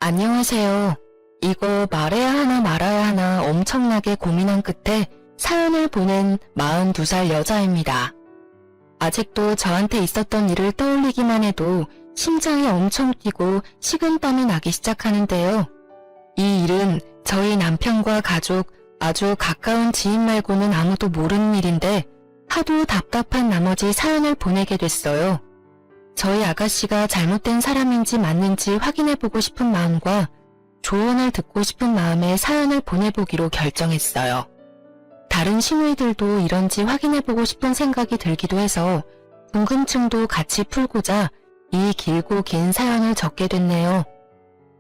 안녕하세요. 이거 말해야 하나 말아야 하나 엄청나게 고민한 끝에 사연을 보낸 42살 여자입니다. 아직도 저한테 있었던 일을 떠올리기만 해도 심장이 엄청 뛰고 식은땀이 나기 시작하는데요. 이 일은 저희 남편과 가족, 아주 가까운 지인 말고는 아무도 모르는 일인데 하도 답답한 나머지 사연을 보내게 됐어요. 저희 아가씨가 잘못된 사람인지 맞는지 확인해보고 싶은 마음과 조언을 듣고 싶은 마음에 사연을 보내보기로 결정했어요. 다른 시누이들도 이런지 확인해보고 싶은 생각이 들기도 해서 궁금증도 같이 풀고자 이 길고 긴 사연을 적게 됐네요.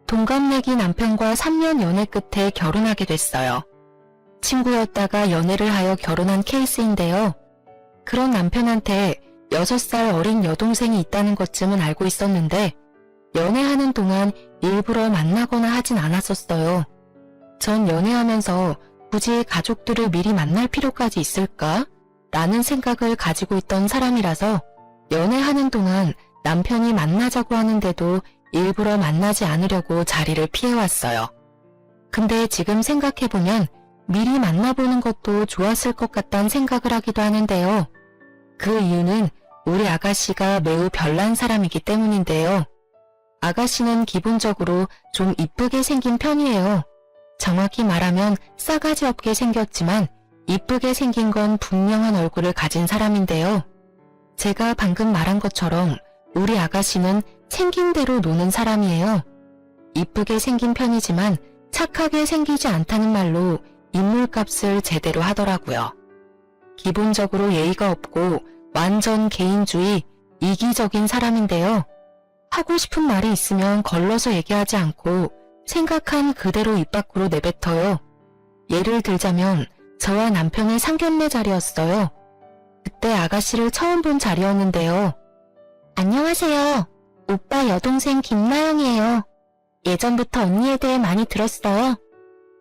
동갑내기 남편과 3년 연애 끝에 결혼하게 됐어요. 친구였다가 연애를 하여 결혼한 케이스인데요. 그런 남편한테 6살 어린 여동생이 있다는 것쯤은 알고 있었는데 연애하는 동안 일부러 만나거나 하진 않았었어요. 전 연애하면서 굳이 가족들을 미리 만날 필요까지 있을까? 라는 생각을 가지고 있던 사람이라서 연애하는 동안 남편이 만나자고 하는데도 일부러 만나지 않으려고 자리를 피해왔어요. 근데 지금 생각해보면 미리 만나보는 것도 좋았을 것 같다는 생각을 하기도 하는데요. 그 이유는 우리 아가씨가 매우 별난 사람이기 때문인데요. 아가씨는 기본적으로 좀 이쁘게 생긴 편이에요. 정확히 말하면 싸가지 없게 생겼지만 이쁘게 생긴 건 분명한 얼굴을 가진 사람인데요. 제가 방금 말한 것처럼 우리 아가씨는 생긴 대로 노는 사람이에요. 이쁘게 생긴 편이지만 착하게 생기지 않다는 말로 인물값을 제대로 하더라고요. 기본적으로 예의가 없고 완전 개인주의, 이기적인 사람인데요. 하고 싶은 말이 있으면 걸러서 얘기하지 않고 생각한 그대로 입 밖으로 내뱉어요. 예를 들자면 저와 남편의 상견례 자리였어요. 그때 아가씨를 처음 본 자리였는데요. 안녕하세요. 오빠 여동생 김나영이에요. 예전부터 언니에 대해 많이 들었어요.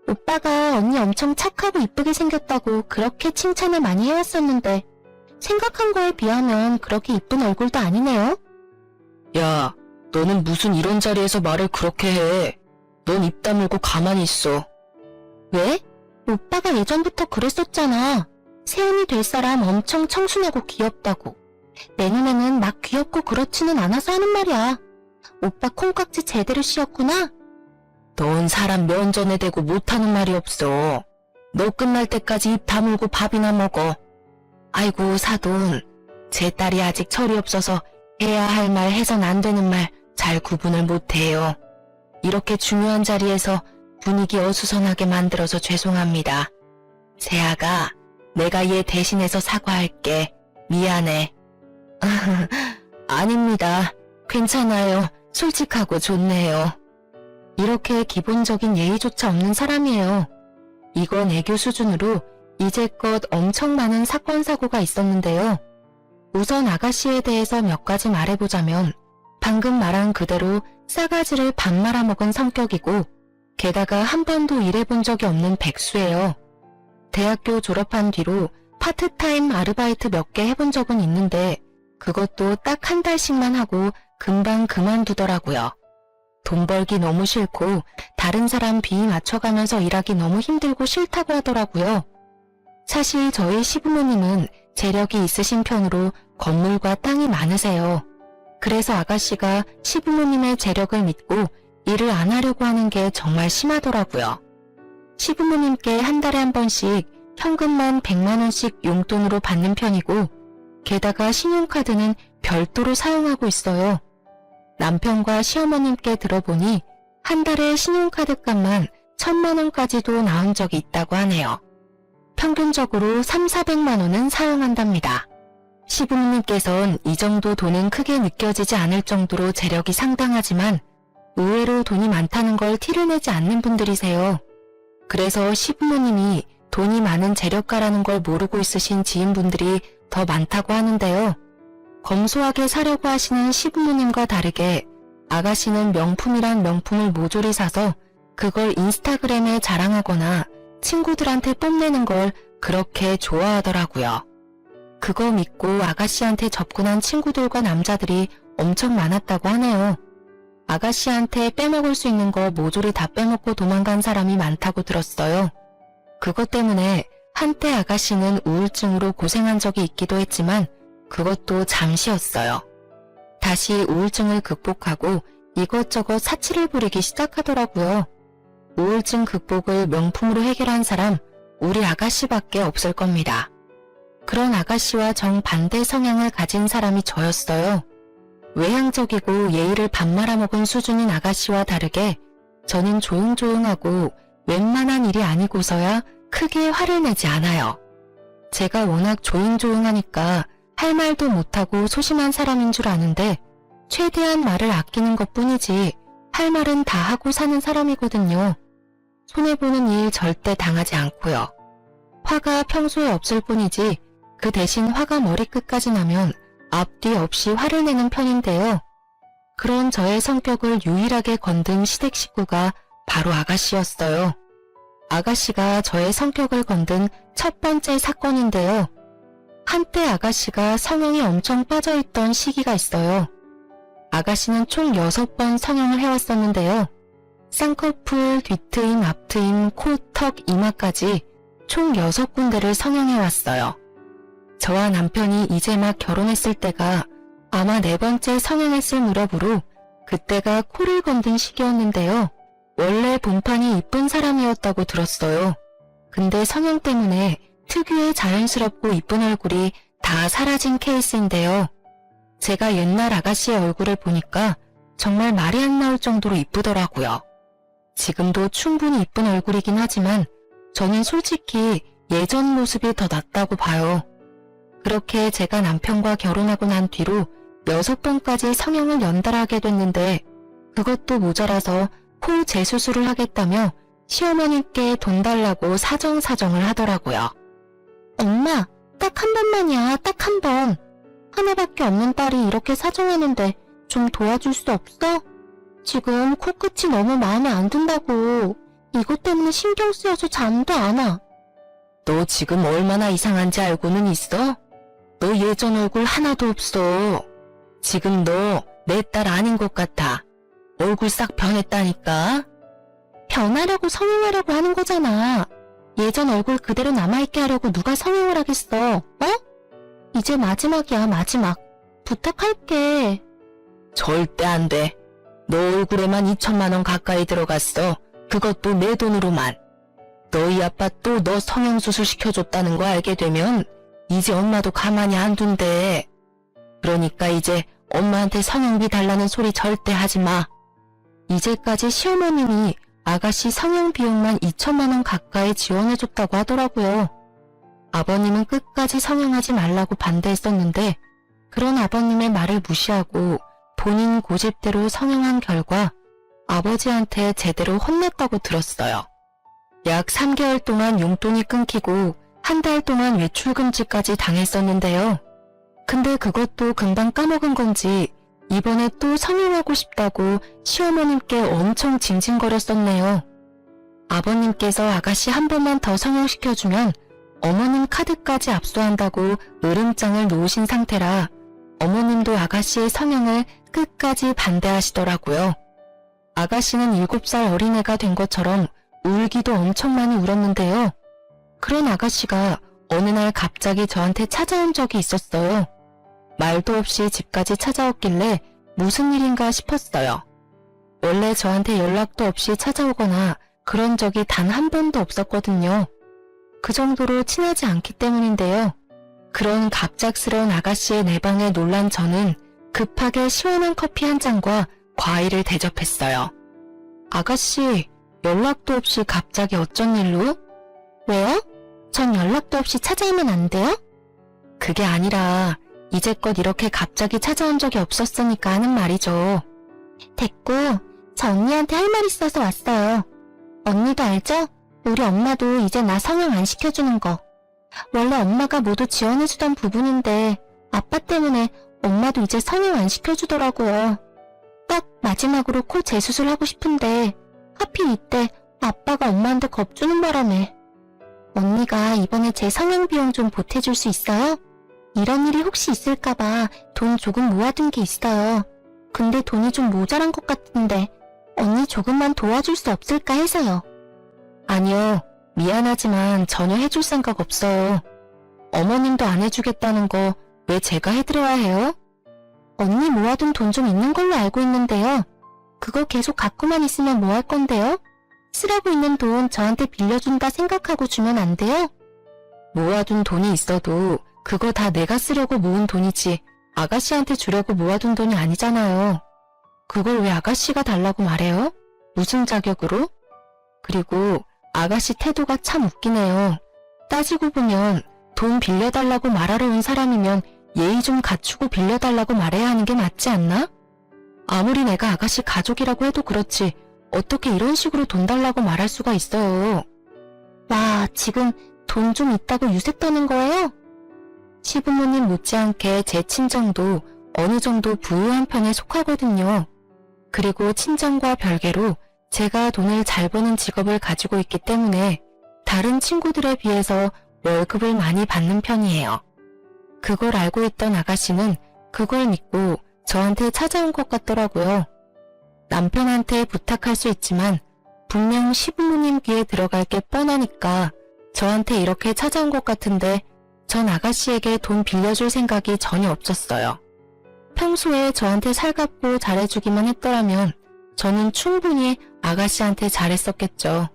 오빠가 언니 엄청 착하고 이쁘게 생겼다고 그렇게 칭찬을 많이 해왔었는데 생각한 거에 비하면 그렇게 이쁜 얼굴도 아니네요. 야, 너는 무슨 이런 자리에서 말을 그렇게 해. 넌 입 다물고 가만히 있어. 왜? 오빠가 예전부터 그랬었잖아. 세연이 될 사람 엄청 청순하고 귀엽다고. 내 눈에는 막 귀엽고 그렇지는 않아서 하는 말이야. 오빠 콩깍지 제대로 씌웠구나? 넌 사람 면전에 대고 못하는 말이 없어. 너 끝날 때까지 입 다물고 밥이나 먹어. 아이고 사돈, 제 딸이 아직 철이 없어서 해야 할 말 해선 안 되는 말 잘 구분을 못해요. 이렇게 중요한 자리에서 분위기 어수선하게 만들어서 죄송합니다. 세아가, 내가 얘 대신해서 사과할게. 미안해. 아닙니다. 괜찮아요. 솔직하고 좋네요. 이렇게 기본적인 예의조차 없는 사람이에요. 이건 애교 수준으로 이제껏 엄청 많은 사건 사고가 있었는데요. 우선 아가씨에 대해서 몇 가지 말해보자면 방금 말한 그대로 싸가지를 밥 말아먹은 성격이고 게다가 한 번도 일해본 적이 없는 백수예요. 대학교 졸업한 뒤로 파트타임 아르바이트 몇 개 해본 적은 있는데 그것도 딱 한 달씩만 하고 금방 그만두더라고요. 돈 벌기 너무 싫고 다른 사람 비위 맞춰가면서 일하기 너무 힘들고 싫다고 하더라고요. 사실 저희 시부모님은 재력이 있으신 편으로 건물과 땅이 많으세요. 그래서 아가씨가 시부모님의 재력을 믿고 일을 안 하려고 하는 게 정말 심하더라고요. 시부모님께 한 달에 한 번씩 현금만 100만 원씩 용돈으로 받는 편이고 게다가 신용카드는 별도로 사용하고 있어요. 남편과 시어머님께 들어보니 한 달에 신용카드 값만 1000만 원까지도 나온 적이 있다고 하네요. 평균적으로 3,400만 원은 사용한답니다. 시부모님께선 이 정도 돈은 크게 느껴지지 않을 정도로 재력이 상당하지만 의외로 돈이 많다는 걸 티를 내지 않는 분들이세요. 그래서 시부모님이 돈이 많은 재력가라는 걸 모르고 있으신 지인분들이 더 많다고 하는데요. 검소하게 사려고 하시는 시부모님과 다르게 아가씨는 명품이란 명품을 모조리 사서 그걸 인스타그램에 자랑하거나 친구들한테 뽐내는 걸 그렇게 좋아하더라고요. 그거 믿고 아가씨한테 접근한 친구들과 남자들이 엄청 많았다고 하네요. 아가씨한테 빼먹을 수 있는 거 모조리 다 빼먹고 도망간 사람이 많다고 들었어요. 그것 때문에 한때 아가씨는 우울증으로 고생한 적이 있기도 했지만 그것도 잠시였어요. 다시 우울증을 극복하고 이것저것 사치를 부리기 시작하더라고요. 우울증 극복을 명품으로 해결한 사람 우리 아가씨밖에 없을 겁니다. 그런 아가씨와 정반대 성향을 가진 사람이 저였어요. 외향적이고 예의를 밥 말아먹은 수준인 아가씨와 다르게 저는 조용조용하고 웬만한 일이 아니고서야 크게 화를 내지 않아요. 제가 워낙 조용조용하니까 할 말도 못하고 소심한 사람인 줄 아는데 최대한 말을 아끼는 것뿐이지 할 말은 다 하고 사는 사람이거든요. 손해보는 일 절대 당하지 않고요. 화가 평소에 없을 뿐이지 그 대신 화가 머리끝까지 나면 앞뒤 없이 화를 내는 편인데요. 그런 저의 성격을 유일하게 건든 시댁 식구가 바로 아가씨였어요. 아가씨가 저의 성격을 건든 첫 번째 사건인데요. 한때 아가씨가 성형이 엄청 빠져있던 시기가 있어요. 아가씨는 총 6번 성형을 해왔었는데요. 쌍꺼풀, 뒤트임, 앞트임, 코, 턱, 이마까지 총 6군데를 성형해왔어요. 저와 남편이 이제 막 결혼했을 때가 아마 4번째 성형했을 무렵으로 그때가 코를 건든 시기였는데요. 원래 본판이 이쁜 사람이었다고 들었어요. 근데 성형 때문에 특유의 자연스럽고 이쁜 얼굴이 다 사라진 케이스인데요. 제가 옛날 아가씨의 얼굴을 보니까 정말 말이 안 나올 정도로 이쁘더라고요. 지금도 충분히 이쁜 얼굴이긴 하지만 저는 솔직히 예전 모습이 더 낫다고 봐요. 그렇게 제가 남편과 결혼하고 난 뒤로 6번까지 성형을 연달아하게 됐는데 그것도 모자라서 코 재수술을 하겠다며 시어머니께 돈 달라고 사정사정을 하더라고요. 엄마, 딱 한 번만이야, 딱 한 번. 하나밖에 없는 딸이 이렇게 사정하는데 좀 도와줄 수 없어? 지금 코끝이 너무 마음에 안 든다고. 이것 때문에 신경 쓰여서 잠도 안 와. 너 지금 얼마나 이상한지 알고는 있어? 너 예전 얼굴 하나도 없어. 지금 너 내 딸 아닌 것 같아. 얼굴 싹 변했다니까. 변하려고 성형하려고 하는 거잖아. 예전 얼굴 그대로 남아있게 하려고 누가 성형을 하겠어, 이제 마지막이야, 마지막. 부탁할게. 절대 안 돼. 너 얼굴에만 2천만 원 가까이 들어갔어. 그것도 내 돈으로만. 너희 아빠 또 너 성형수술 시켜줬다는 거 알게 되면 이제 엄마도 가만히 안 둔대. 그러니까 이제 엄마한테 성형비 달라는 소리 절대 하지 마. 이제까지 시어머님이 아가씨 성형 비용만 2천만 원 가까이 지원해줬다고 하더라고요. 아버님은 끝까지 성형하지 말라고 반대했었는데 그런 아버님의 말을 무시하고 본인 고집대로 성형한 결과 아버지한테 제대로 혼냈다고 들었어요. 약 3개월 동안 용돈이 끊기고 한 달 동안 외출 금지까지 당했었는데요. 근데 그것도 금방 까먹은 건지 이번에 또 성형하고 싶다고 시어머님께 엄청 징징거렸었네요. 아버님께서 아가씨 한 번만 더 성형시켜주면 어머님 카드까지 압수한다고 으름장을 놓으신 상태라 어머님도 아가씨의 성형을 끝까지 반대하시더라고요. 아가씨는 7살 어린애가 된 것처럼 울기도 엄청 많이 울었는데요. 그런 아가씨가 어느 날 갑자기 저한테 찾아온 적이 있었어요. 말도 없이 집까지 찾아왔길래 무슨 일인가 싶었어요. 원래 저한테 연락도 없이 찾아오거나 그런 적이 단 한 번도 없었거든요. 그 정도로 친하지 않기 때문인데요. 그런 갑작스러운 아가씨의 내방에 놀란 저는 급하게 시원한 커피 한 잔과 과일을 대접했어요. 아가씨, 연락도 없이 갑자기 어쩐 일로? 왜요? 전 연락도 없이 찾아오면 안 돼요? 그게 아니라 이제껏 이렇게 갑자기 찾아온 적이 없었으니까 하는 말이죠. 됐고, 저 언니한테 할 말 있어서 왔어요. 언니도 알죠? 우리 엄마도 이제 나 성형 안 시켜주는 거. 원래 엄마가 모두 지원해주던 부분인데 아빠 때문에 엄마도 이제 성형 안 시켜주더라고요. 딱 마지막으로 코 재수술 하고 싶은데 하필 이때 아빠가 엄마한테 겁주는 바람에. 언니가 이번에 제 성형 비용 좀 보태줄 수 있어요? 이런 일이 혹시 있을까봐 돈 조금 모아둔 게 있어요. 근데 돈이 좀 모자란 것 같은데 언니 조금만 도와줄 수 없을까 해서요. 아니요. 미안하지만 전혀 해줄 생각 없어요. 어머님도 안 해주겠다는 거 왜 제가 해드려야 해요? 언니 모아둔 돈 좀 있는 걸로 알고 있는데요. 그거 계속 갖고만 있으면 뭐 할 건데요? 쓰라고 있는 돈 저한테 빌려준다 생각하고 주면 안 돼요? 모아둔 돈이 있어도 그거 다 내가 쓰려고 모은 돈이지 아가씨한테 주려고 모아둔 돈이 아니잖아요. 그걸 왜 아가씨가 달라고 말해요? 무슨 자격으로? 그리고 아가씨 태도가 참 웃기네요. 따지고 보면 돈 빌려달라고 말하러 온 사람이면 예의 좀 갖추고 빌려달라고 말해야 하는 게 맞지 않나? 아무리 내가 아가씨 가족이라고 해도 그렇지 어떻게 이런 식으로 돈 달라고 말할 수가 있어요. 와, 지금 돈 좀 있다고 유세 떠는 거예요? 시부모님 못지않게 제 친정도 어느 정도 부유한 편에 속하거든요. 그리고 친정과 별개로 제가 돈을 잘 버는 직업을 가지고 있기 때문에 다른 친구들에 비해서 월급을 많이 받는 편이에요. 그걸 알고 있던 아가씨는 그걸 믿고 저한테 찾아온 것 같더라고요. 남편한테 부탁할 수 있지만 분명 시부모님 귀에 들어갈 게 뻔하니까 저한테 이렇게 찾아온 것 같은데 전 아가씨에게 돈 빌려줄 생각이 전혀 없었어요. 평소에 저한테 살갑고 잘해주기만 했더라면 저는 충분히 아가씨한테 잘했었겠죠.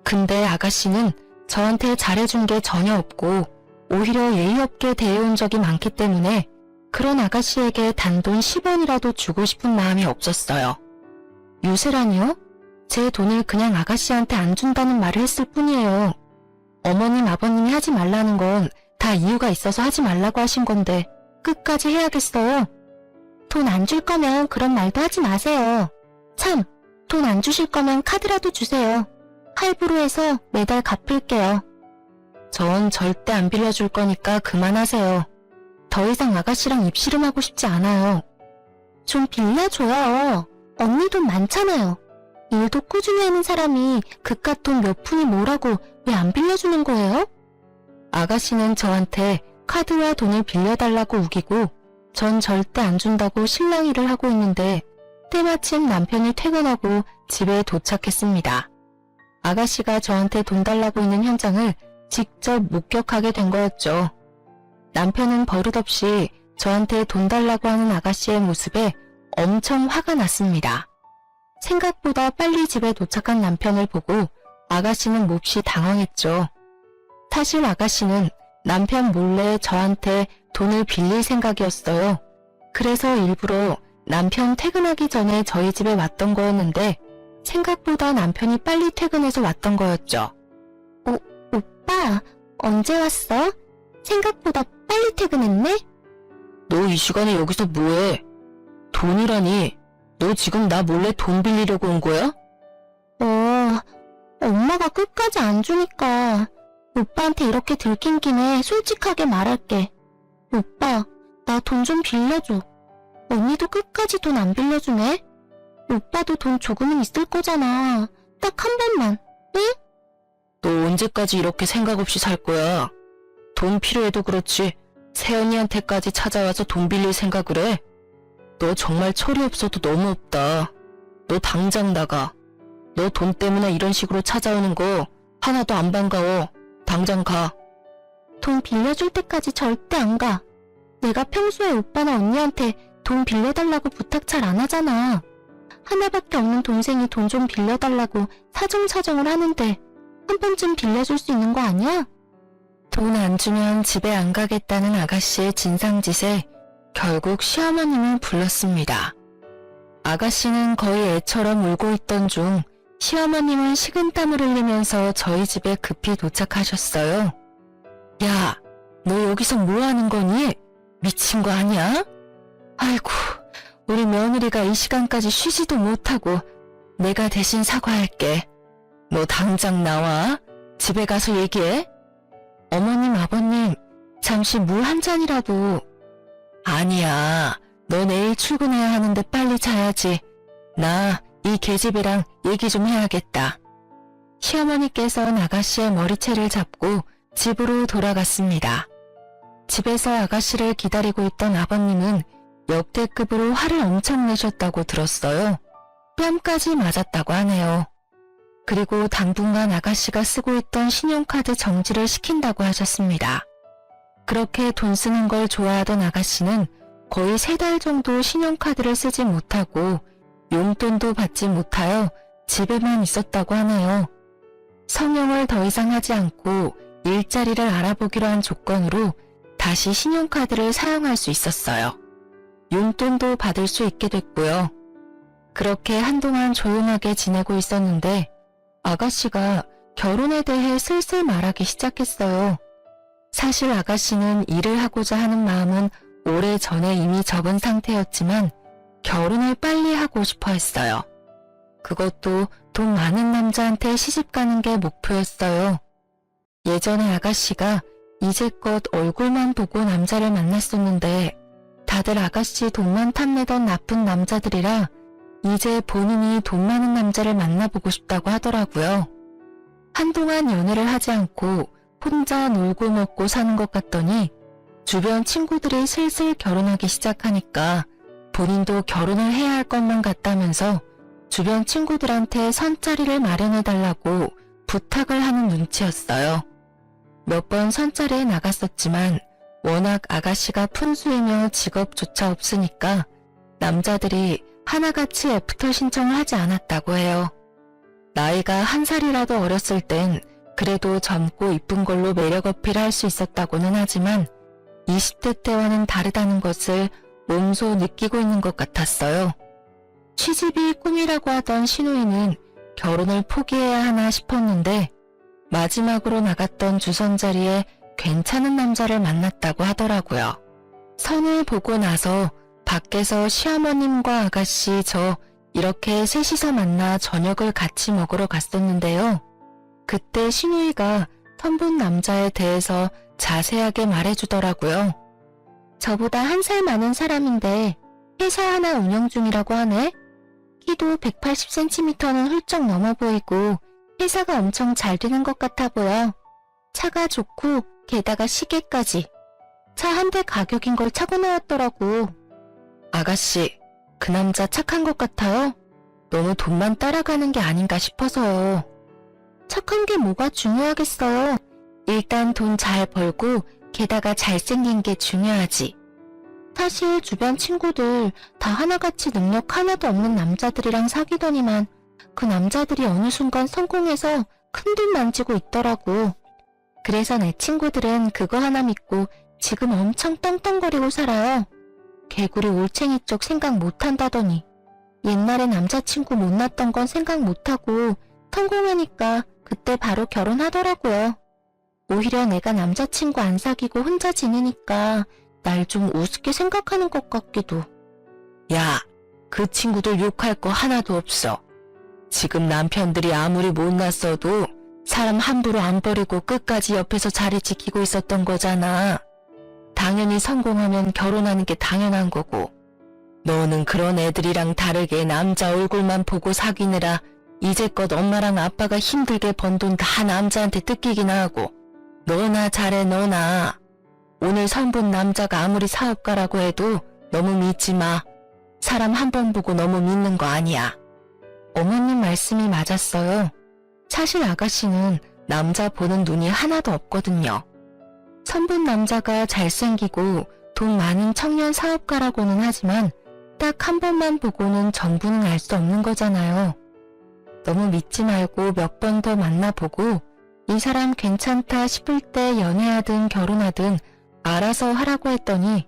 근데 아가씨는 저한테 잘해준 게 전혀 없고 오히려 예의 없게 대해온 적이 많기 때문에 그런 아가씨에게 단돈 10원이라도 주고 싶은 마음이 없었어요. 유세라니요? 제 돈을 그냥 아가씨한테 안 준다는 말을 했을 뿐이에요. 어머님, 아버님이 하지 말라는 건 다 이유가 있어서 하지 말라고 하신 건데 끝까지 해야겠어요? 돈 안 줄 거면 그런 말도 하지 마세요. 참, 돈 안 주실 거면 카드라도 주세요. 할부로 해서 매달 갚을게요. 전 절대 안 빌려줄 거니까 그만하세요. 더 이상 아가씨랑 입씨름하고 싶지 않아요. 좀 빌려줘요. 언니 돈 많잖아요. 일도 꾸준히 하는 사람이 그깟 돈 몇 푼이 뭐라고 왜 안 빌려주는 거예요? 아가씨는 저한테 카드와 돈을 빌려달라고 우기고 전 절대 안 준다고 실랑이를 하고 있는데 때마침 남편이 퇴근하고 집에 도착했습니다. 아가씨가 저한테 돈 달라고 있는 현장을 직접 목격하게 된 거였죠. 남편은 버릇없이 저한테 돈 달라고 하는 아가씨의 모습에 엄청 화가 났습니다. 생각보다 빨리 집에 도착한 남편을 보고 아가씨는 몹시 당황했죠. 사실 아가씨는 남편 몰래 저한테 돈을 빌릴 생각이었어요. 그래서 일부러 남편 퇴근하기 전에 저희 집에 왔던 거였는데 생각보다 남편이 빨리 퇴근해서 왔던 거였죠. 오빠, 언제 왔어? 생각보다 빨리 퇴근했네? 너 이 시간에 여기서 뭐해? 돈이라니? 너 지금 나 몰래 돈 빌리려고 온 거야? 엄마가 끝까지 안 주니까 오빠한테 이렇게 들킨 김에 솔직하게 말할게. 오빠, 나 돈 좀 빌려줘. 언니도 끝까지 돈 안 빌려주네? 오빠도 돈 조금은 있을 거잖아. 딱 한 번만, 응? 너 언제까지 이렇게 생각 없이 살 거야? 돈 필요해도 그렇지 세연이한테까지 찾아와서 돈 빌릴 생각을 해? 너 정말 철이 없어도 너무 없다. 너 당장 나가. 너 돈 때문에 이런 식으로 찾아오는 거 하나도 안 반가워. 당장 가. 돈 빌려줄 때까지 절대 안 가. 내가 평소에 오빠나 언니한테 돈 빌려달라고 부탁 잘 안 하잖아. 하나밖에 없는 동생이 돈 좀 빌려달라고 사정사정을 하는데 한 번쯤 빌려줄 수 있는 거 아니야? 돈 안 주면 집에 안 가겠다는 아가씨의 진상짓에 결국 시어머님을 불렀습니다. 아가씨는 거의 애처럼 울고 있던 중 시어머님은 식은땀을 흘리면서 저희 집에 급히 도착하셨어요. 야, 너 여기서 뭐 하는 거니? 미친 거 아니야? 아이고, 우리 며느리가 이 시간까지 쉬지도 못하고 내가 대신 사과할게. 너 당장 나와. 집에 가서 얘기해. 어머님, 아버님, 잠시 물 한 잔이라도. 아니야, 너 내일 출근해야 하는데 빨리 자야지. 나 이 계집애랑 얘기 좀 해야겠다. 시어머니께서는 아가씨의 머리채를 잡고 집으로 돌아갔습니다. 집에서 아가씨를 기다리고 있던 아버님은 역대급으로 화를 엄청 내셨다고 들었어요. 뺨까지 맞았다고 하네요. 그리고 당분간 아가씨가 쓰고 있던 신용카드 정지를 시킨다고 하셨습니다. 그렇게 돈 쓰는 걸 좋아하던 아가씨는 거의 3달 정도 신용카드를 쓰지 못하고 용돈도 받지 못하여 집에만 있었다고 하네요. 성형을 더 이상 하지 않고 일자리를 알아보기로 한 조건으로 다시 신용카드를 사용할 수 있었어요. 용돈도 받을 수 있게 됐고요. 그렇게 한동안 조용하게 지내고 있었는데 아가씨가 결혼에 대해 슬슬 말하기 시작했어요. 사실 아가씨는 일을 하고자 하는 마음은 오래전에 이미 접은 상태였지만 결혼을 빨리 하고 싶어 했어요. 그것도 돈 많은 남자한테 시집가는 게 목표였어요. 예전에 아가씨가 이제껏 얼굴만 보고 남자를 만났었는데 다들 아가씨 돈만 탐내던 나쁜 남자들이라 이제 본인이 돈 많은 남자를 만나보고 싶다고 하더라고요. 한동안 연애를 하지 않고 혼자 놀고 먹고 사는 것 같더니 주변 친구들이 슬슬 결혼하기 시작하니까 본인도 결혼을 해야 할 것만 같다면서 주변 친구들한테 선자리를 마련해달라고 부탁을 하는 눈치였어요. 몇 번 선자리에 나갔었지만 워낙 아가씨가 푼수이며 직업조차 없으니까 남자들이 하나같이 애프터 신청을 하지 않았다고 해요. 나이가 1살이라도 어렸을 땐 그래도 젊고 이쁜 걸로 매력 어필할 수 있었다고는 하지만 20대 때와는 다르다는 것을 몸소 느끼고 있는 것 같았어요. 취집이 꿈이라고 하던 신우이는 결혼을 포기해야 하나 싶었는데 마지막으로 나갔던 주선자리에 괜찮은 남자를 만났다고 하더라고요. 선을 보고 나서 밖에서 시어머님과 아가씨 저 이렇게 셋이서 만나 저녁을 같이 먹으러 갔었는데요. 그때 신우이가 선본 남자에 대해서 자세하게 말해주더라고요. 저보다 1살 많은 사람인데 회사 하나 운영 중이라고 하네. 키도 180cm는 훌쩍 넘어 보이고 회사가 엄청 잘 되는 것 같아 보여. 차가 좋고 게다가 시계까지. 차 한 대 가격인 걸 차고 나왔더라고. 아가씨, 그 남자 착한 것 같아요? 너무 돈만 따라가는 게 아닌가 싶어서요. 착한 게 뭐가 중요하겠어요. 일단 돈 잘 벌고 게다가 잘생긴 게 중요하지. 사실 주변 친구들 다 하나같이 능력 하나도 없는 남자들이랑 사귀더니만 그 남자들이 어느 순간 성공해서 큰돈 만지고 있더라고. 그래서 내 친구들은 그거 하나 믿고 지금 엄청 떵떵거리고 살아요. 개구리 올챙이 쪽 생각 못한다더니 옛날에 남자친구 못났던 건 생각 못하고 성공하니까 그때 바로 결혼하더라고요. 오히려 내가 남자친구 안 사귀고 혼자 지내니까 날 좀 우습게 생각하는 것 같기도. 야, 그 친구들 욕할 거 하나도 없어. 지금 남편들이 아무리 못났어도 사람 함부로 안 버리고 끝까지 옆에서 자리 지키고 있었던 거잖아. 당연히 성공하면 결혼하는 게 당연한 거고. 너는 그런 애들이랑 다르게 남자 얼굴만 보고 사귀느라 이제껏 엄마랑 아빠가 힘들게 번 돈 다 남자한테 뜯기기나 하고. 너나 잘해 너나. 오늘 선본 남자가 아무리 사업가라고 해도 너무 믿지 마. 사람 한 번 보고 너무 믿는 거 아니야. 어머님 말씀이 맞았어요. 사실 아가씨는 남자 보는 눈이 하나도 없거든요. 선본 남자가 잘생기고 돈 많은 청년 사업가라고는 하지만 딱 한 번만 보고는 전부는 알 수 없는 거잖아요. 너무 믿지 말고 몇 번 더 만나보고 이 사람 괜찮다 싶을 때 연애하든 결혼하든 알아서 하라고 했더니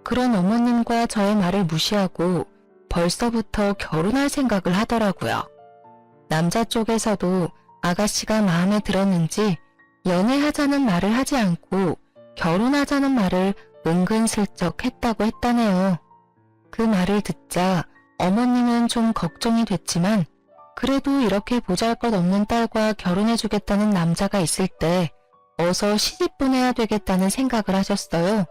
그런 어머님과 저의 말을 무시하고 벌써부터 결혼할 생각을 하더라고요. 남자 쪽에서도 아가씨가 마음에 들었는지 연애하자는 말을 하지 않고 결혼하자는 말을 은근슬쩍 했다고 했다네요. 그 말을 듣자 어머님은 좀 걱정이 됐지만 그래도 이렇게 보잘것없는 딸과 결혼해주겠다는 남자가 있을 때 어서 시집 보내야 되겠다는 생각을 하셨어요.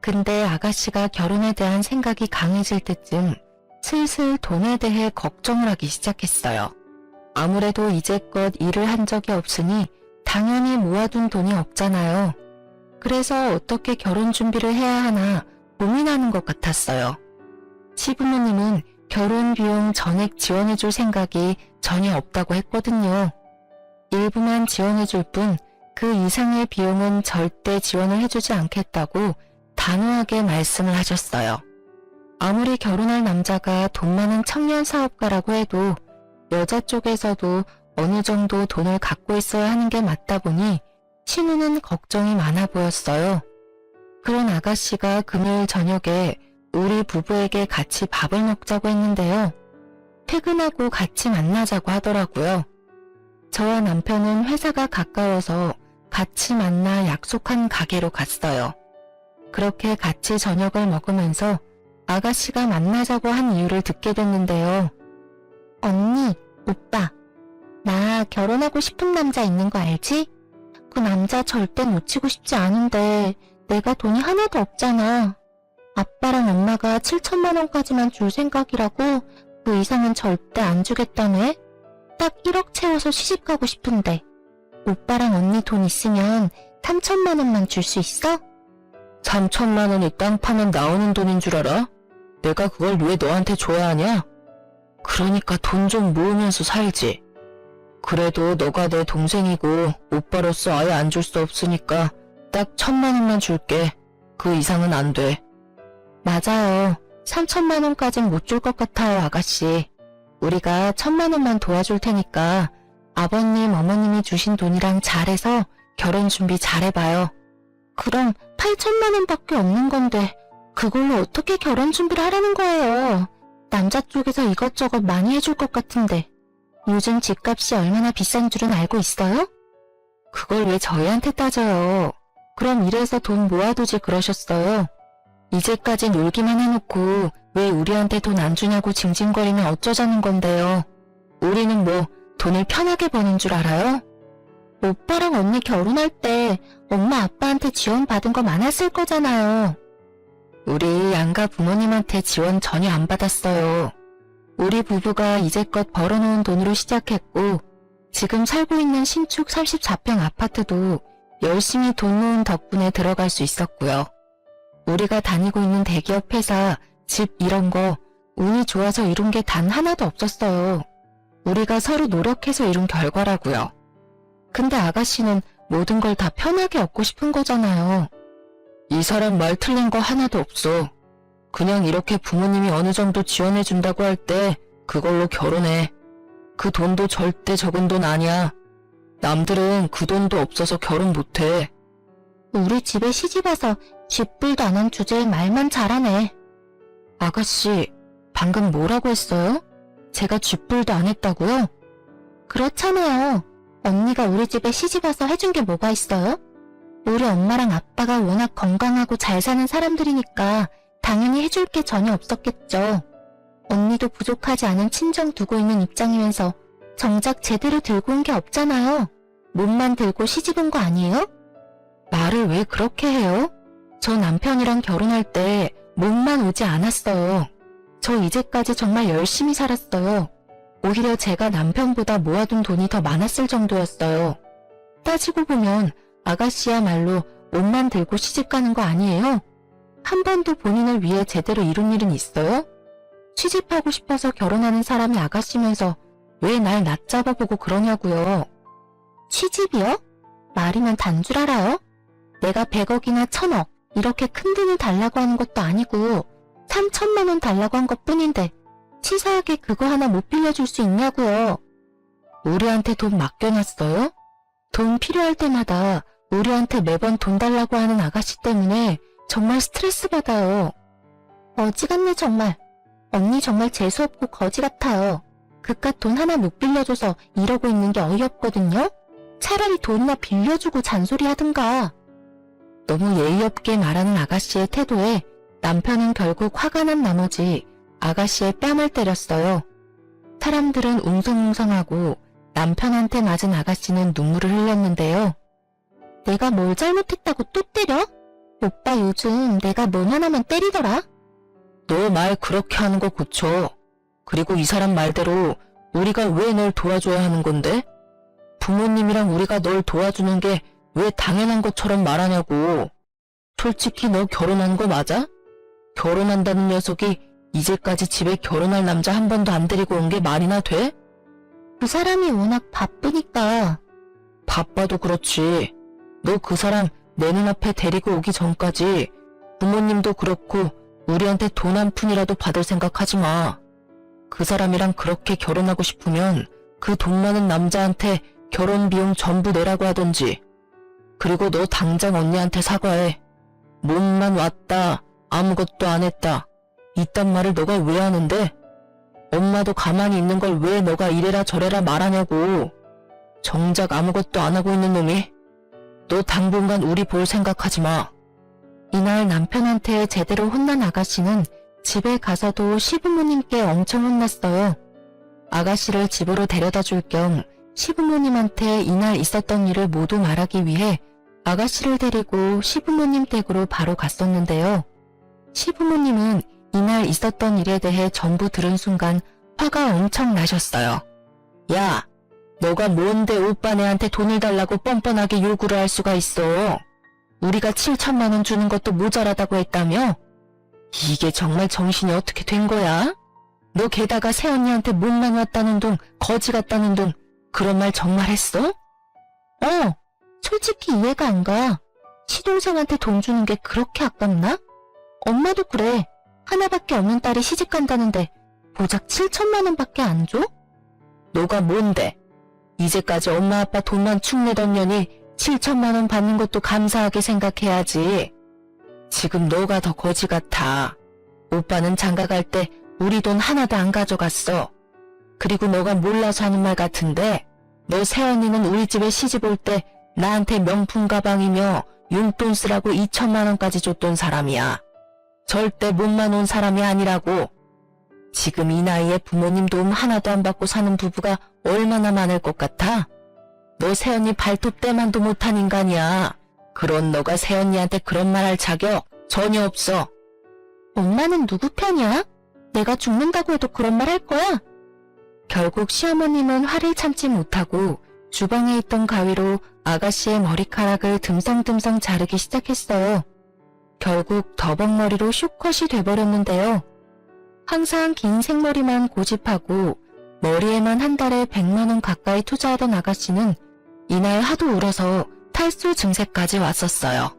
근데 아가씨가 결혼에 대한 생각이 강해질 때쯤 슬슬 돈에 대해 걱정을 하기 시작했어요. 아무래도 이제껏 일을 한 적이 없으니 당연히 모아둔 돈이 없잖아요. 그래서 어떻게 결혼 준비를 해야 하나 고민하는 것 같았어요. 시부모님은 결혼 비용 전액 지원해줄 생각이 전혀 없다고 했거든요. 일부만 지원해줄 뿐 그 이상의 비용은 절대 지원을 해주지 않겠다고 단호하게 말씀을 하셨어요. 아무리 결혼할 남자가 돈 많은 청년 사업가라고 해도 여자 쪽에서도 어느 정도 돈을 갖고 있어야 하는 게 맞다 보니 신우는 걱정이 많아 보였어요. 그런 아가씨가 금요일 저녁에 우리 부부에게 같이 밥을 먹자고 했는데요. 퇴근하고 같이 만나자고 하더라고요. 저와 남편은 회사가 가까워서 같이 만나 약속한 가게로 갔어요. 그렇게 같이 저녁을 먹으면서 아가씨가 만나자고 한 이유를 듣게 됐는데요. 언니, 오빠, 나 결혼하고 싶은 남자 있는 거 알지? 그 남자 절대 놓치고 싶지 않은데 내가 돈이 하나도 없잖아. 아빠랑 엄마가 7천만 원까지만 줄 생각이라고 그 이상은 절대 안 주겠다네. 딱 1억 채워서 시집 가고 싶은데 오빠랑 언니 돈 있으면 3천만 원만 줄 수 있어? 3천만 원이 땅 파면 나오는 돈인 줄 알아? 내가 그걸 왜 너한테 줘야 하냐? 그러니까 돈 좀 모으면서 살지. 그래도 너가 내 동생이고 오빠로서 아예 안 줄 수 없으니까 딱 1,000만 원만 줄게. 그 이상은 안 돼. 맞아요. 3천만 원까진 못 줄 것 같아요, 아가씨. 우리가 1,000만 원만 도와줄 테니까 아버님, 어머님이 주신 돈이랑 잘해서 결혼 준비 잘해봐요. 그럼 8천만 원밖에 없는 건데 그걸로 어떻게 결혼 준비를 하라는 거예요? 남자 쪽에서 이것저것 많이 해줄 것 같은데 요즘 집값이 얼마나 비싼 줄은 알고 있어요? 그걸 왜 저희한테 따져요? 그럼 이래서 돈 모아두지 그러셨어요. 이제까지 놀기만 해놓고 왜 우리한테 돈 안 주냐고 징징거리면 어쩌자는 건데요. 우리는 뭐 돈을 편하게 버는 줄 알아요? 오빠랑 언니 결혼할 때 엄마 아빠한테 지원 받은 거 많았을 거잖아요. 우리 양가 부모님한테 지원 전혀 안 받았어요. 우리 부부가 이제껏 벌어놓은 돈으로 시작했고 지금 살고 있는 신축 34평 아파트도 열심히 돈 모은 덕분에 들어갈 수 있었고요. 우리가 다니고 있는 대기업 회사, 집 이런 거 운이 좋아서 이룬 게 단 하나도 없었어요. 우리가 서로 노력해서 이룬 결과라고요. 근데 아가씨는 모든 걸 다 편하게 얻고 싶은 거잖아요. 이 사람 말 틀린 거 하나도 없어. 그냥 이렇게 부모님이 어느 정도 지원해준다고 할 때 그걸로 결혼해. 그 돈도 절대 적은 돈 아니야. 남들은 그 돈도 없어서 결혼 못해. 우리 집에 시집와서 쥐뿔도 안 한 주제에 말만 잘하네. 아가씨, 방금 뭐라고 했어요? 제가 쥐뿔도 안 했다고요? 그렇잖아요. 언니가 우리 집에 시집와서 해준 게 뭐가 있어요? 우리 엄마랑 아빠가 워낙 건강하고 잘 사는 사람들이니까 당연히 해줄 게 전혀 없었겠죠. 언니도 부족하지 않은 친정 두고 있는 입장이면서 정작 제대로 들고 온 게 없잖아요. 몸만 들고 시집 온 거 아니에요? 말을 왜 그렇게 해요? 저 남편이랑 결혼할 때 몸만 오지 않았어요. 저 이제까지 정말 열심히 살았어요. 오히려 제가 남편보다 모아둔 돈이 더 많았을 정도였어요. 따지고 보면 아가씨야말로 몸만 들고 시집 가는 거 아니에요? 한 번도 본인을 위해 제대로 이룬 일은 있어요? 취직하고 싶어서 결혼하는 사람이 아가씨면서 왜 날 낮잡아보고 그러냐고요. 취집이요? 말이면 단 줄 알아요? 내가 100억이나 1000억 이렇게 큰 돈을 달라고 하는 것도 아니고 3천만 원 달라고 한 것뿐인데 치사하게 그거 하나 못 빌려줄 수 있냐고요. 우리한테 돈 맡겨놨어요? 돈 필요할 때마다 우리한테 매번 돈 달라고 하는 아가씨 때문에 정말 스트레스 받아요. 어지간네 정말. 언니 정말 재수없고 거지 같아요. 그깟 돈 하나 못 빌려줘서 이러고 있는 게 어이없거든요. 차라리 돈이나 빌려주고 잔소리 하든가. 너무 예의 없게 말하는 아가씨의 태도에 남편은 결국 화가 난 나머지 아가씨의 뺨을 때렸어요. 사람들은 웅성웅성하고 남편한테 맞은 아가씨는 눈물을 흘렸는데요. 내가 뭘 잘못했다고 또 때려? 오빠 요즘 내가 뭘 하나만 때리더라? 너 말 그렇게 하는 거 고쳐. 그리고 이 사람 말대로 우리가 왜 널 도와줘야 하는 건데? 부모님이랑 우리가 널 도와주는 게 왜 당연한 것처럼 말하냐고. 솔직히 너 결혼한 거 맞아? 결혼한다는 녀석이 이제까지 집에 결혼할 남자 한 번도 안 데리고 온 게 말이나 돼? 그 사람이 워낙 바쁘니까. 바빠도 그렇지. 너 그 사람 내 눈앞에 데리고 오기 전까지 부모님도 그렇고 우리한테 돈 한 푼이라도 받을 생각하지 마. 그 사람이랑 그렇게 결혼하고 싶으면 그 돈 많은 남자한테 결혼 비용 전부 내라고 하던지. 그리고 너 당장 언니한테 사과해. 몸만 왔다. 아무것도 안 했다. 이딴 말을 너가 왜 하는데? 엄마도 가만히 있는 걸 왜 너가 이래라 저래라 말하냐고. 정작 아무것도 안 하고 있는 놈이. 너 당분간 우리 볼 생각하지 마. 이날 남편한테 제대로 혼난 아가씨는 집에 가서도 시부모님께 엄청 혼났어요. 아가씨를 집으로 데려다 줄 겸 시부모님한테 이날 있었던 일을 모두 말하기 위해 아가씨를 데리고 시부모님 댁으로 바로 갔었는데요. 시부모님은 이날 있었던 일에 대해 전부 들은 순간 화가 엄청 나셨어요. 야, 너가 뭔데 오빠네한테 돈을 달라고 뻔뻔하게 요구를 할 수가 있어. 우리가 7천만 원 주는 것도 모자라다고 했다며? 이게 정말 정신이 어떻게 된 거야? 너 게다가 새언니한테 몸만 왔다는 둥, 거지 같다는 둥, 그런 말 정말 했어? 솔직히 이해가 안 가. 시동생한테 돈 주는 게 그렇게 아깝나? 엄마도 그래. 하나밖에 없는 딸이 시집 간다는데 고작 7천만 원밖에 안 줘? 너가 뭔데? 이제까지 엄마 아빠 돈만 축 내던 년이 7천만 원 받는 것도 감사하게 생각해야지. 지금 너가 더 거지 같아. 오빠는 장가 갈 때 우리 돈 하나도 안 가져갔어. 그리고 너가 몰라서 하는 말 같은데 너 새언니는 우리 집에 시집 올 때 나한테 명품 가방이며 용돈 쓰라고 2천만 원까지 줬던 사람이야. 절대 몸만 온 사람이 아니라고. 지금 이 나이에 부모님 도움 하나도 안 받고 사는 부부가 얼마나 많을 것 같아? 너 새언니 발톱 때만도 못한 인간이야. 그런 너가 새언니한테 그런 말 할 자격 전혀 없어. 엄마는 누구 편이야? 내가 죽는다고 해도 그런 말 할 거야? 결국 시어머님은 화를 참지 못하고 주방에 있던 가위로 아가씨의 머리카락을 듬성듬성 자르기 시작했어요. 결국 더벅머리로 슈컷이 돼버렸는데요. 항상 긴 생머리만 고집하고 머리에만 한 달에 100만 원 가까이 투자하던 아가씨는 이날 하도 울어서 탈수 증세까지 왔었어요.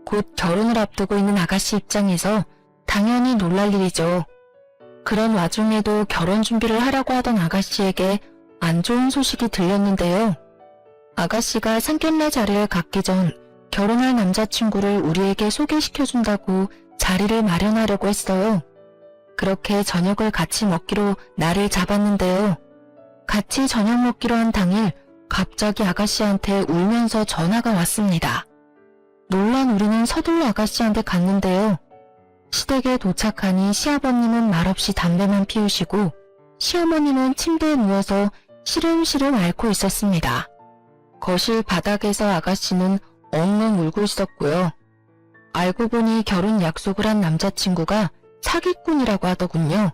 곧 결혼을 앞두고 있는 아가씨 입장에서 당연히 놀랄 일이죠. 그런 와중에도 결혼 준비를 하려고 하던 아가씨에게 안 좋은 소식이 들렸는데요. 아가씨가 상견례 자리를 갖기 전 결혼할 남자친구를 우리에게 소개시켜준다고 자리를 마련하려고 했어요. 그렇게 저녁을 같이 먹기로 날을 잡았는데요. 같이 저녁 먹기로 한 당일 갑자기 아가씨한테 울면서 전화가 왔습니다. 놀란 우리는 서둘러 아가씨한테 갔는데요. 시댁에 도착하니 시아버님은 말없이 담배만 피우시고 시어머님은 침대에 누워서 시름시름 앓고 있었습니다. 거실 바닥에서 아가씨는 엉엉 울고 있었고요. 알고 보니 결혼 약속을 한 남자친구가 사기꾼이라고 하더군요.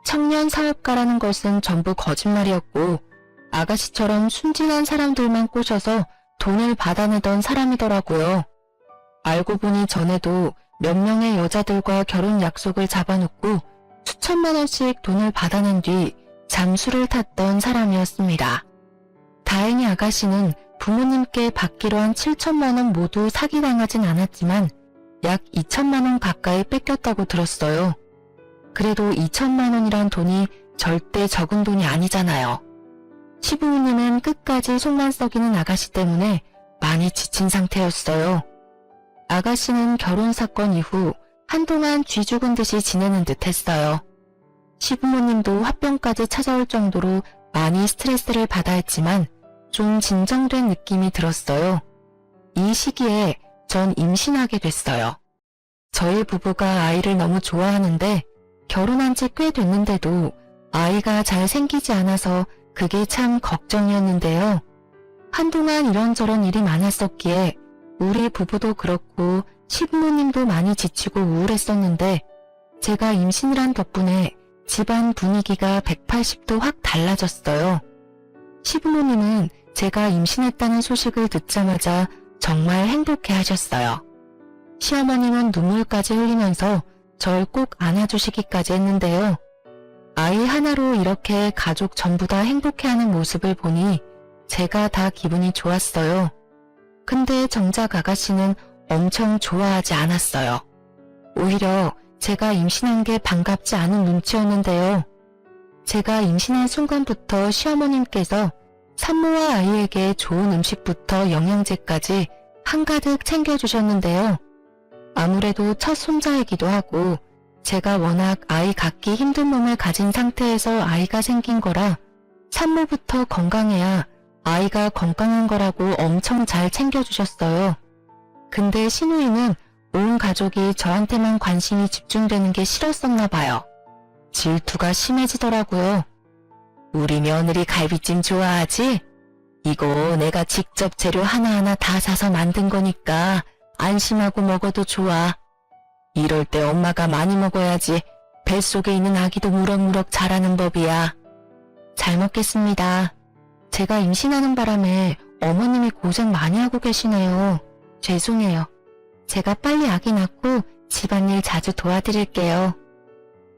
청년 사업가라는 것은 전부 거짓말이었고 아가씨처럼 순진한 사람들만 꼬셔서 돈을 받아내던 사람이더라고요. 알고 보니 전에도 몇 명의 여자들과 결혼 약속을 잡아놓고 수천만 원씩 돈을 받아낸 뒤 잠수를 탔던 사람이었습니다. 다행히 아가씨는 부모님께 받기로 한 7천만 원 모두 사기당하진 않았지만 약 2천만 원 가까이 뺏겼다고 들었어요. 그래도 2천만 원이란 돈이 절대 적은 돈이 아니잖아요. 시부모님은 끝까지 속만 썩이는 아가씨 때문에 많이 지친 상태였어요. 아가씨는 결혼 사건 이후 한동안 쥐 죽은 듯이 지내는 듯 했어요. 시부모님도 화병까지 찾아올 정도로 많이 스트레스를 받아 했지만 좀 진정된 느낌이 들었어요. 이 시기에 전 임신하게 됐어요. 저희 부부가 아이를 너무 좋아하는데 결혼한 지 꽤 됐는데도 아이가 잘 생기지 않아서 그게 참 걱정이었는데요. 한동안 이런저런 일이 많았었기에 우리 부부도 그렇고 시부모님도 많이 지치고 우울했었는데 제가 임신을 한 덕분에 집안 분위기가 180도 확 달라졌어요. 시부모님은 제가 임신했다는 소식을 듣자마자 정말 행복해 하셨어요. 시어머님은 눈물까지 흘리면서 절 꼭 안아주시기까지 했는데요. 아이 하나로 이렇게 가족 전부 다 행복해하는 모습을 보니 제가 다 기분이 좋았어요. 근데 정작 아가씨는 엄청 좋아하지 않았어요. 오히려 제가 임신한 게 반갑지 않은 눈치였는데요. 제가 임신한 순간부터 시어머님께서 산모와 아이에게 좋은 음식부터 영양제까지 한가득 챙겨주셨는데요. 아무래도 첫 손자이기도 하고 제가 워낙 아이 갖기 힘든 몸을 가진 상태에서 아이가 생긴 거라 산모부터 건강해야 아이가 건강한 거라고 엄청 잘 챙겨주셨어요. 근데 시누이는 온 가족이 저한테만 관심이 집중되는 게 싫었었나 봐요. 질투가 심해지더라고요. 우리 며느리 갈비찜 좋아하지? 이거 내가 직접 재료 하나하나 다 사서 만든 거니까 안심하고 먹어도 좋아. 이럴 때 엄마가 많이 먹어야지 뱃속에 있는 아기도 무럭무럭 자라는 법이야. 잘 먹겠습니다. 제가 임신하는 바람에 어머님이 고생 많이 하고 계시네요. 죄송해요. 제가 빨리 아기 낳고 집안일 자주 도와드릴게요.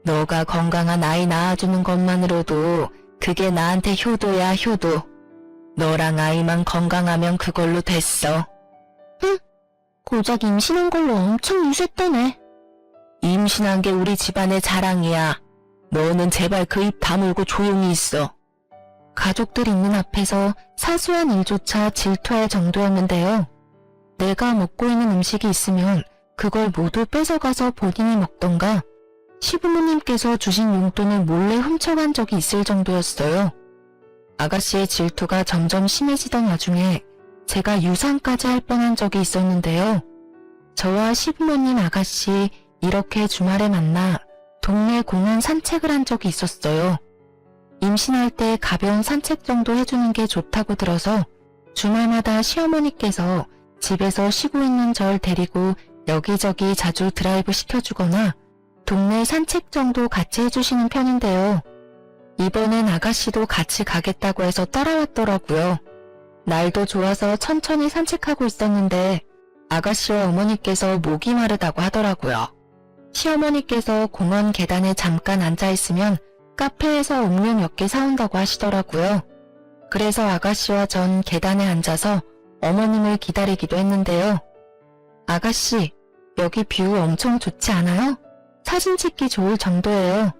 너가 건강한 아이 낳아주는 것만으로도 그게 나한테 효도야, 효도. 너랑 아이만 건강하면 그걸로 됐어. 고작 임신한 걸로 엄청 유세떠네. 임신한 게 우리 집안의 자랑이야. 너는 제발 그 입 다물고 조용히 있어. 가족들 있는 앞에서 사소한 일조차 질투할 정도였는데요. 내가 먹고 있는 음식이 있으면 그걸 모두 뺏어가서 본인이 먹던가 시부모님께서 주신 용돈을 몰래 훔쳐간 적이 있을 정도였어요. 아가씨의 질투가 점점 심해지던 와중에 제가 유산까지 할 뻔한 적이 있었는데요. 저와 시부모님 아가씨 이렇게 주말에 만나 동네 공원 산책을 한 적이 있었어요. 임신할 때 가벼운 산책 정도 해주는 게 좋다고 들어서 주말마다 시어머니께서 집에서 쉬고 있는 절 데리고 여기저기 자주 드라이브 시켜주거나 동네 산책 정도 같이 해주시는 편인데요. 이번엔 아가씨도 같이 가겠다고 해서 따라왔더라고요. 날도 좋아서 천천히 산책하고 있었는데 아가씨와 어머니께서 목이 마르다고 하더라고요. 시어머니께서 공원 계단에 잠깐 앉아있으면 카페에서 음료 몇 개 사온다고 하시더라고요. 그래서 아가씨와 전 계단에 앉아서 어머님을 기다리기도 했는데요. 아가씨, 여기 뷰 엄청 좋지 않아요? 사진 찍기 좋을 정도예요.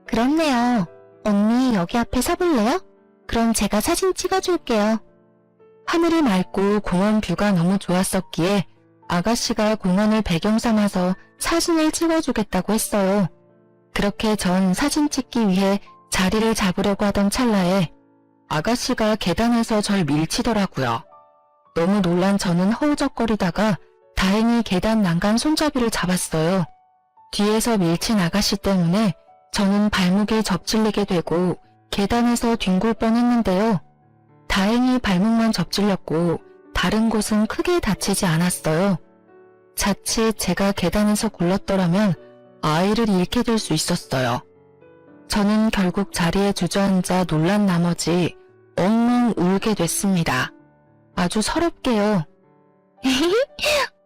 그렇네요. 언니 여기 앞에 서볼래요? 그럼 제가 사진 찍어줄게요. 하늘이 맑고 공원 뷰가 너무 좋았었기에 아가씨가 공원을 배경 삼아서 사진을 찍어주겠다고 했어요. 그렇게 전 사진 찍기 위해 자리를 잡으려고 하던 찰나에 아가씨가 계단에서 절 밀치더라고요. 너무 놀란 저는 허우적거리다가 다행히 계단 난간 손잡이를 잡았어요. 뒤에서 밀친 아가씨 때문에 저는 발목에 접질리게 되고 계단에서 뒹굴 뻔했는데요. 다행히 발목만 접질렸고 다른 곳은 크게 다치지 않았어요. 자칫 제가 계단에서 굴렀더라면 아이를 잃게 될 수 있었어요. 저는 결국 자리에 주저앉아 놀란 나머지 엉엉 울게 됐습니다. 아주 서럽게요.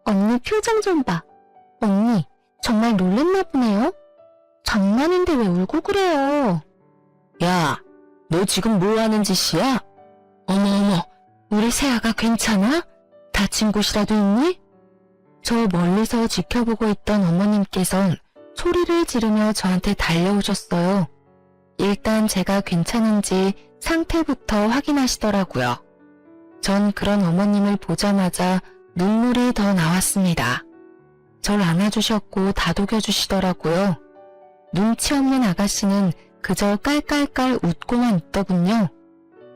언니 표정 좀 봐. 언니 정말 놀랬나 보네요. 장난인데 왜 울고 그래요? 야, 너 지금 뭐 하는 짓이야? 어머어머, 우리 새아가 괜찮아? 다친 곳이라도 있니? 저 멀리서 지켜보고 있던 어머님께선 소리를 지르며 저한테 달려오셨어요. 일단 제가 괜찮은지 상태부터 확인하시더라고요. 전 그런 어머님을 보자마자 눈물이 더 나왔습니다. 절 안아주셨고 다독여주시더라고요. 눈치 없는 아가씨는 그저 깔깔깔 웃고만 있더군요.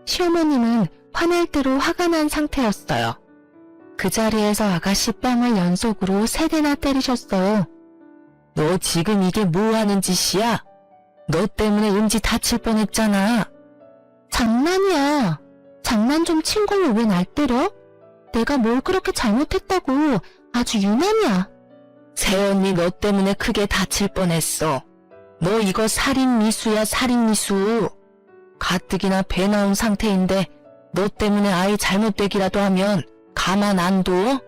시어머님은 화낼 대로 화가 난 상태였어요. 그 자리에서 아가씨 뺨을 연속으로 3대나 때리셨어요. 너 지금 이게 뭐 하는 짓이야? 너 때문에 은지 다칠 뻔했잖아. 장난이야. 장난 좀 친 걸로 왜 날 때려? 내가 뭘 그렇게 잘못했다고. 아주 유난이야. 새언니 너 때문에 크게 다칠 뻔했어. 너 이거 살인미수야, 살인미수. 가뜩이나 배 나온 상태인데 너 때문에 아이 잘못되기라도 하면 가만 안 둬?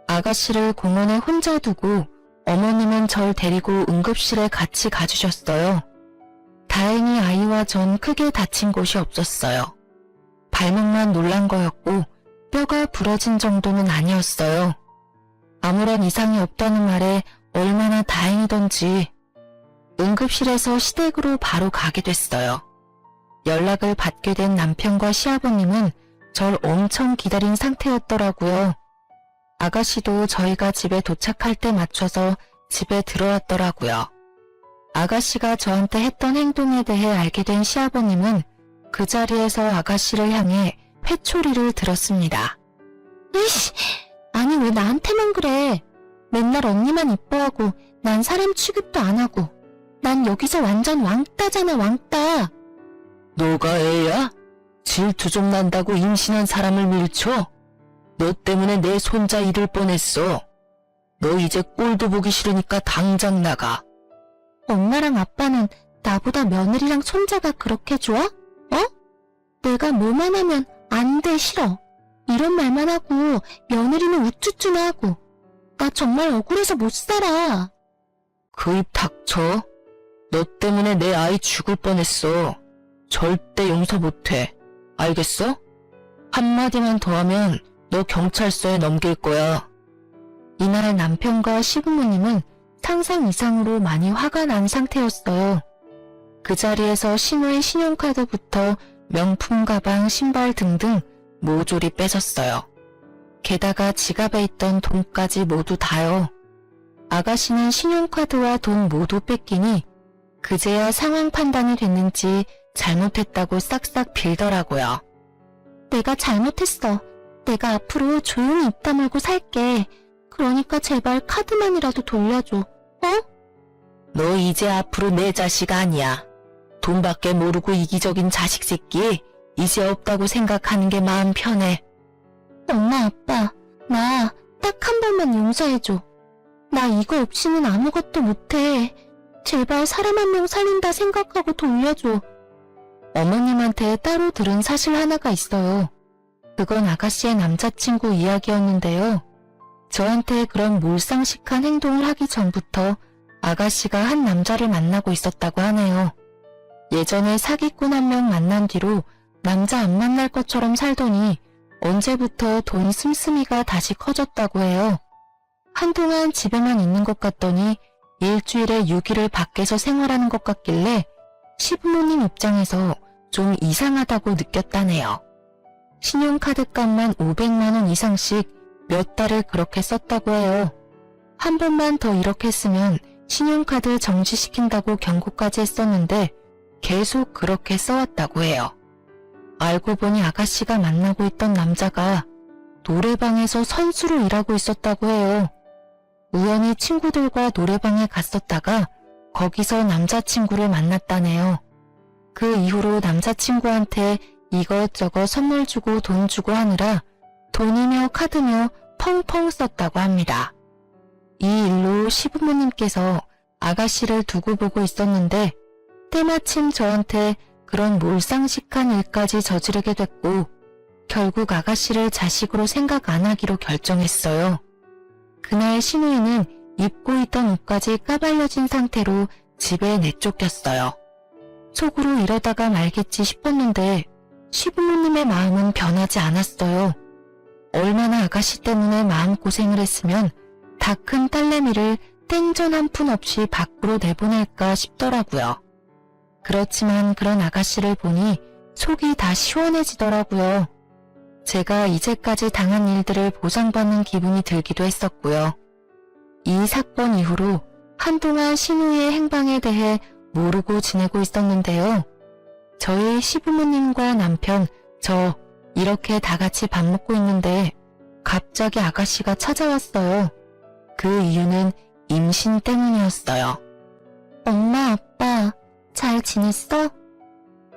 아가씨를 공원에 혼자 두고 어머님은 절 데리고 응급실에 같이 가주셨어요. 다행히 아이와 전 크게 다친 곳이 없었어요. 발목만 놀란 거였고 뼈가 부러진 정도는 아니었어요. 아무런 이상이 없다는 말에 얼마나 다행이던지 응급실에서 시댁으로 바로 가게 됐어요. 연락을 받게 된 남편과 시아버님은 절 엄청 기다린 상태였더라고요. 아가씨도 저희가 집에 도착할 때 맞춰서 집에 들어왔더라고요. 아가씨가 저한테 했던 행동에 대해 알게 된 시아버님은 그 자리에서 아가씨를 향해 회초리를 들었습니다. 으이씨, 아니 왜 나한테만 그래? 맨날 언니만 이뻐하고 난 사람 취급도 안 하고 난 여기서 완전 왕따잖아, 왕따. 너가 애야? 질투 좀 난다고 임신한 사람을 밀쳐? 너 때문에 내 손자 잃을 뻔했어. 너 이제 꼴도 보기 싫으니까 당장 나가. 엄마랑 아빠는 나보다 며느리랑 손자가 그렇게 좋아? 어? 내가 뭐만 하면 안 돼, 싫어. 이런 말만 하고 며느리는 우쭈쭈나 하고 나 정말 억울해서 못 살아. 그 입 닥쳐. 너 때문에 내 아이 죽을 뻔했어. 절대 용서 못해. 알겠어? 한마디만 더 하면 너 경찰서에 넘길 거야. 이날 남편과 시부모님은 상상 이상으로 많이 화가 난 상태였어요. 그 자리에서 신우의 신용카드부터 명품 가방, 신발 등등 모조리 뺏었어요. 게다가 지갑에 있던 돈까지 모두 다요. 아가씨는 신용카드와 돈 모두 뺏기니 그제야 상황 판단이 됐는지 잘못했다고 싹싹 빌더라고요. 내가 잘못했어. 내가 앞으로 조용히 입 다물고 살게. 그러니까 제발 카드만이라도 돌려줘. 너 이제 앞으로 내 자식 아니야. 돈밖에 모르고 이기적인 자식 새끼 이제 없다고 생각하는 게 마음 편해. 엄마, 아빠, 나 딱 한 번만 용서해줘. 나 이거 없이는 아무것도 못해. 제발 사람 한 명 살린다 생각하고 돌려줘. 어머님한테 따로 들은 사실 하나가 있어요. 그건 아가씨의 남자친구 이야기였는데요. 저한테 그런 몰상식한 행동을 하기 전부터 아가씨가 한 남자를 만나고 있었다고 하네요. 예전에 사기꾼 한 명 만난 뒤로 남자 안 만날 것처럼 살더니 언제부터 돈 씀씀이가 다시 커졌다고 해요. 한동안 집에만 있는 것 같더니 일주일에 6일을 밖에서 생활하는 것 같길래 시부모님 입장에서 좀 이상하다고 느꼈다네요. 신용카드 값만 500만 원 이상씩 몇 달을 그렇게 썼다고 해요. 한 번만 더 이렇게 쓰면 신용카드 정지시킨다고 경고까지 했었는데 계속 그렇게 써왔다고 해요. 알고 보니 아가씨가 만나고 있던 남자가 노래방에서 선수로 일하고 있었다고 해요. 우연히 친구들과 노래방에 갔었다가 거기서 남자친구를 만났다네요. 그 이후로 남자친구한테 이것저것 선물 주고 돈 주고 하느라 돈이며 카드며 펑펑 썼다고 합니다. 이 일로 시부모님께서 아가씨를 두고 보고 있었는데 때마침 저한테 그런 몰상식한 일까지 저지르게 됐고 결국 아가씨를 자식으로 생각 안 하기로 결정했어요. 그날 신우이는 입고 있던 옷까지 까발려진 상태로 집에 내쫓겼어요. 속으로 이러다가 말겠지 싶었는데 시부모님의 마음은 변하지 않았어요. 얼마나 아가씨 때문에 마음고생을 했으면 다 큰 딸내미를 땡전 한 푼 없이 밖으로 내보낼까 싶더라고요. 그렇지만 그런 아가씨를 보니 속이 다 시원해지더라고요. 제가 이제까지 당한 일들을 보상받는 기분이 들기도 했었고요. 이 사건 이후로 한동안 신우의 행방에 대해 모르고 지내고 있었는데요. 저희 시부모님과 남편, 저 이렇게 다 같이 밥 먹고 있는데 갑자기 아가씨가 찾아왔어요. 그 이유는 임신 때문이었어요. 엄마, 아빠, 잘 지냈어?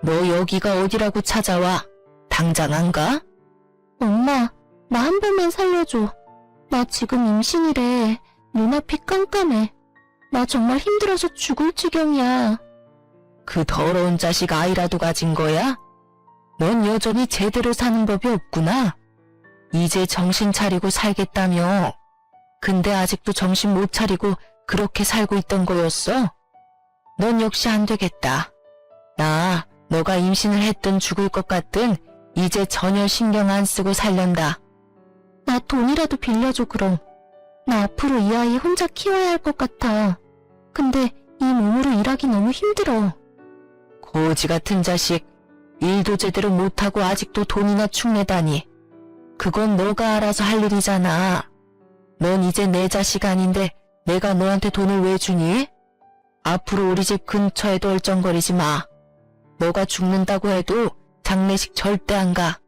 너 여기가 어디라고 찾아와? 당장 안 가? 엄마, 나 한 번만 살려줘. 나 지금 임신이래. 눈앞이 깜깜해. 나 정말 힘들어서 죽을 지경이야. 그 더러운 자식 아이라도 가진 거야? 넌 여전히 제대로 사는 법이 없구나. 이제 정신 차리고 살겠다며. 근데 아직도 정신 못 차리고 그렇게 살고 있던 거였어? 넌 역시 안 되겠다. 나 너가 임신을 했든 죽을 것 같든 이제 전혀 신경 안 쓰고 살련다. 나 돈이라도 빌려줘 그럼. 나 앞으로 이 아이 혼자 키워야 할 것 같아. 근데 이 몸으로 일하기 너무 힘들어. 거지 같은 자식. 일도 제대로 못하고 아직도 돈이나 축내다니. 그건 너가 알아서 할 일이잖아. 넌 이제 내 자식 아닌데 내가 너한테 돈을 왜 주니? 앞으로 우리 집 근처에도 얼쩡거리지 마. 너가 죽는다고 해도 장례식 절대 안 가.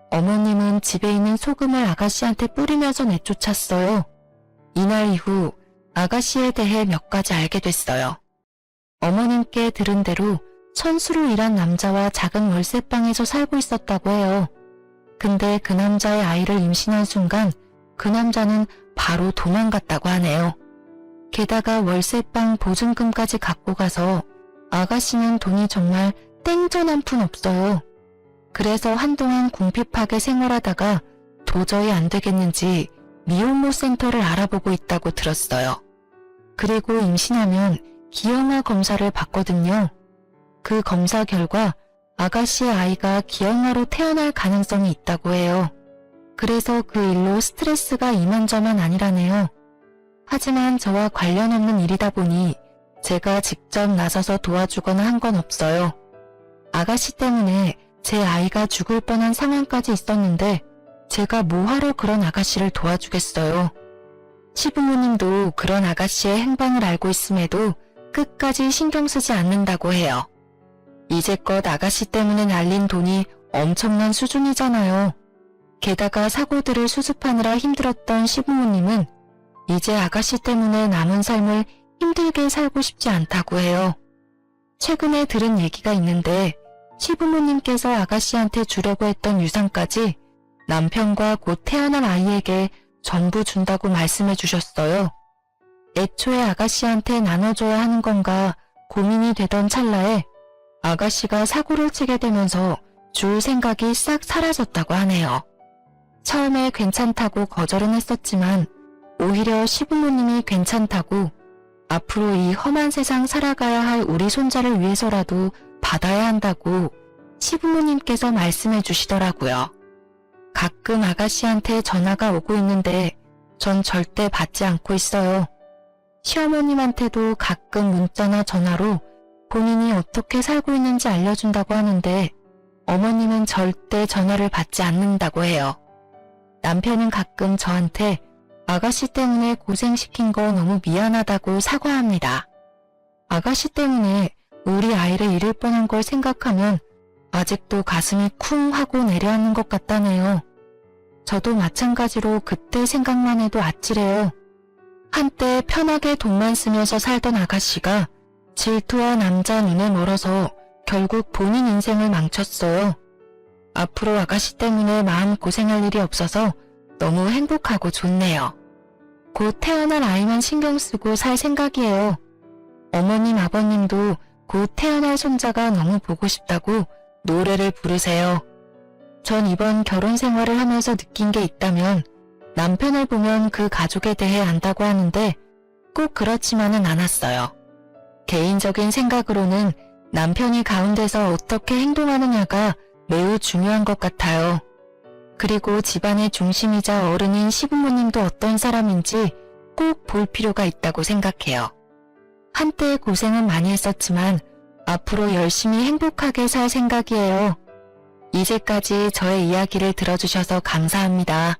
어머님은 집에 있는 소금을 아가씨한테 뿌리면서 내쫓았어요. 이날 이후 아가씨에 대해 몇 가지 알게 됐어요. 어머님께 들은 대로 천수로 일한 남자와 작은 월세방에서 살고 있었다고 해요. 근데 그 남자의 아이를 임신한 순간 그 남자는 바로 도망갔다고 하네요. 게다가 월세방 보증금까지 갖고 가서 아가씨는 돈이 정말 땡전 한 푼 없어요. 그래서 한동안 궁핍하게 생활하다가 도저히 안 되겠는지 미혼모 센터를 알아보고 있다고 들었어요. 그리고 임신하면 기형아 검사를 받거든요. 그 검사 결과 아가씨의 아이가 기형아로 태어날 가능성이 있다고 해요. 그래서 그 일로 스트레스가 이만저만 아니라네요. 하지만 저와 관련 없는 일이다 보니 제가 직접 나서서 도와주거나 한 건 없어요. 아가씨 때문에 제 아이가 죽을 뻔한 상황까지 있었는데 제가 뭐하러 그런 아가씨를 도와주겠어요. 시부모님도 그런 아가씨의 행방을 알고 있음에도 끝까지 신경 쓰지 않는다고 해요. 이제껏 아가씨 때문에 날린 돈이 엄청난 수준이잖아요. 게다가 사고들을 수습하느라 힘들었던 시부모님은 이제 아가씨 때문에 남은 삶을 힘들게 살고 싶지 않다고 해요. 최근에 들은 얘기가 있는데 시부모님께서 아가씨한테 주려고 했던 유산까지 남편과 곧 태어날 아이에게 전부 준다고 말씀해 주셨어요. 애초에 아가씨한테 나눠줘야 하는 건가 고민이 되던 찰나에 아가씨가 사고를 치게 되면서 줄 생각이 싹 사라졌다고 하네요. 처음에 괜찮다고 거절은 했었지만 오히려 시부모님이 괜찮다고 앞으로 이 험한 세상 살아가야 할 우리 손자를 위해서라도 받아야 한다고 시부모님께서 말씀해 주시더라고요. 가끔 아가씨한테 전화가 오고 있는데 전 절대 받지 않고 있어요. 시어머님한테도 가끔 문자나 전화로 본인이 어떻게 살고 있는지 알려준다고 하는데 어머님은 절대 전화를 받지 않는다고 해요. 남편은 가끔 저한테 아가씨 때문에 고생시킨 거 너무 미안하다고 사과합니다. 아가씨 때문에 우리 아이를 잃을 뻔한 걸 생각하면 아직도 가슴이 쿵 하고 내려앉는 것 같다네요. 저도 마찬가지로 그때 생각만 해도 아찔해요. 한때 편하게 돈만 쓰면서 살던 아가씨가 질투와 남자 눈에 멀어서 결국 본인 인생을 망쳤어요. 앞으로 아가씨 때문에 마음 고생할 일이 없어서 너무 행복하고 좋네요. 곧 태어날 아이만 신경 쓰고 살 생각이에요. 어머님, 아버님도 곧 태어날 손자가 너무 보고 싶다고 노래를 부르세요. 전 이번 결혼 생활을 하면서 느낀 게 있다면 남편을 보면 그 가족에 대해 안다고 하는데 꼭 그렇지만은 않았어요. 개인적인 생각으로는 남편이 가운데서 어떻게 행동하느냐가 매우 중요한 것 같아요. 그리고 집안의 중심이자 어른인 시부모님도 어떤 사람인지 꼭 볼 필요가 있다고 생각해요. 한때 고생은 많이 했었지만 앞으로 열심히 행복하게 살 생각이에요. 이제까지 저의 이야기를 들어주셔서 감사합니다.